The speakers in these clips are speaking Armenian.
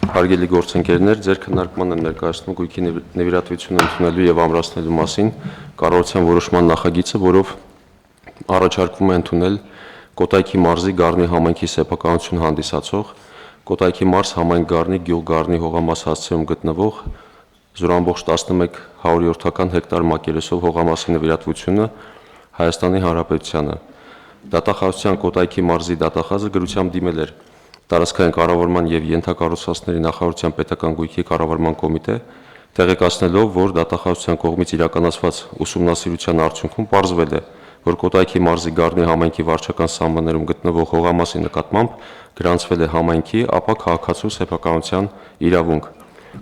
Հարգելի գործընկերներ, ձեր քննարկման եմ ներկայացնում գույքի նվիրատվությունը ընդունելու եւ ամրացնելու մասին կառավարության որոշման նախագիծը, որով առաջարկվում է ընդունել Կոտայքի մարզի Գառնի համայնքի սեփականություն հանդիսացող Կոտայքի մարզ համայնք Գառնի գյուղ Գառնի հողամաս հասցեում գտնվող 0.11 հեկտար մակերեսով հողամասի նվիրատվությունը Հայաստանի Հանրապետությանը։ Դատախազության Կոտայքի մարզի դատախազը գրությամբ դիմել էր տարածքային կառավարման եւ ենթակառուցվածքների նախարարության պետական գույքի կառավարման կոմիտե, տեղեկացնելով, որ դատախազության կողմից իրականացված ուսումնասիրության արդյունքում պարզվել է, որ Կոտայքի մարզի Գառնի համայնքի վարչական սահմաններում գտնվող հողամասի նկատմամբ գրանցվել է համայնքի, ապա քաղաքացու սեփականության իրավունք։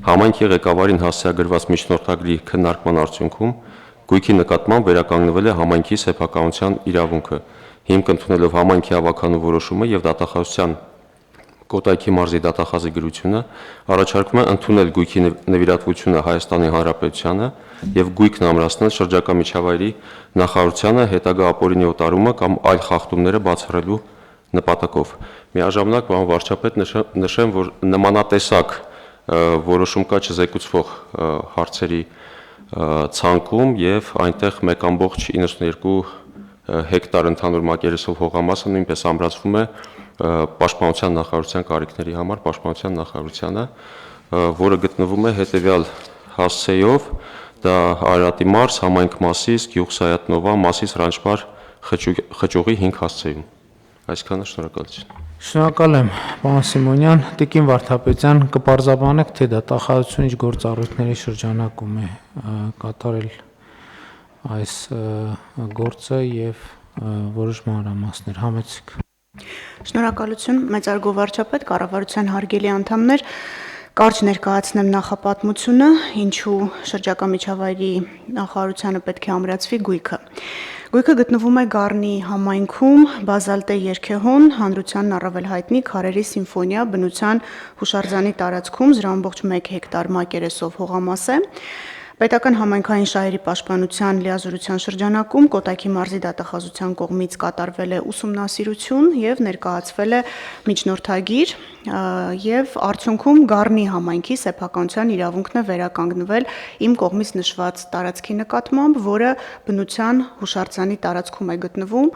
Համայնքի ղեկավարին հասցեագրված միջնորդագրի քննարկման արդյունքում գույքի նկատմամբ վերականգնվել է համայնքի սեփականության իրավունքը։ Հիմք ընդունելով համայնքի ավականու որոշումը եւ դատախազության Կոտայքի մարզի դատախազի գրությունը առաջարկում է ընդունել գույքի նվիրատվությունը Հայաստանի Հանրապետությանը եւ գույքն ամրացնել շրջակա միջավայրի նախարարությանը հետագա ապօրինի օտարումը կամ այլ խախտումները բացառելու նպատակով։ Միաժամանակ, պարոն վարչապետ, նշեմ, որ նմանատեսակ որոշում կա չզեկուցվող հարցերի ցանկում եւ այնտեղ 1.92 հեկտար ընդհանուր մակերեսով հողամասը նույնպես ամրացվում է Պաշտպանության նախարարության կարիքների համար Պաշտպանության նախարարությանը, որը գտնվում է հետևյալ հասցեով, դա Արարատի մարզ, համայնք Մասիս, գյուղ Սայաթնովա, Մասիս Ռանչպար խճուղի 5 հասցեում։ Այսքանը, շնորհակալություն։ Շնորհակալ եմ, պարոն Սիմոնյան, Տիկին Վարդապետյան, կպարզաբանեք, թե դատախազությունը ինչ գործառույթների շրջանակում է կատարել այս գործը եւ որոշ մանրամասներ համեցեք։ Շնորհակալություն, մեծարգո վարչապետ, կառավարության հարգելի անդամներ, կարճ ներկայացնեմ նախապատմությունը, ինչու շրջակա միջավայրի նախարարությանը պետք է ամրացվի գույքը։ Գույքը գտնվում է Գառնի համայնքում, բազալտե երգեհոն, հանրությանն առավել հայտնի Քարերի սիմֆոնիա բնության հուշարձանի տարածքում 0.1 հեկտար մակերեսով հողամաս է։ Պետական համայնքային շահերի պաշտպանության լիազորության շրջանակում Կոտայքի մարզի դատախազության կողմից կատարվել է ուսումնասիրություն եւ ներկայացվել է միջնորդագիր եւ արդյունքում Գառնի համայնքի սեփականության իրավունքն է վերականգնվել իմ կողմից նշված տարածքի նկատմամբ, որը բնության հուշարձանի տարածքում է գտնվում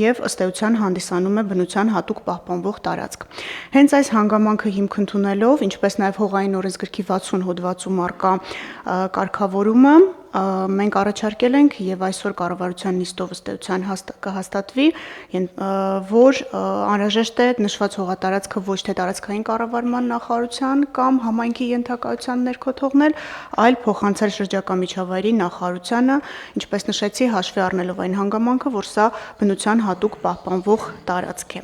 եւ ըստ էության հանդիսանում է բնության հատուկ պահպանվող տարածք։ Հենց այս հանգամանքը հիմք ընդունելով, ինչպես նաեւ հողային օրենսգրքի 60 հոդվածում առկա կարգավորումը մենք առաջարկել ենք եւ այսօր կառավարության նիստով ըստ էության կհաստատվի, որ անհրաժեշտ է նշված հողատարածքը ոչ թե տարածքային կառավարման նախարարության կամ համայնքի ենթակայության ներքո թողնել, այլ փոխանցել շրջակա միջավայրի նախարարությանը, ինչպես նշեցի, հաշվի առնելով այն հանգամանքը, որ սա բնության հատուկ պահպանվող տարածք է։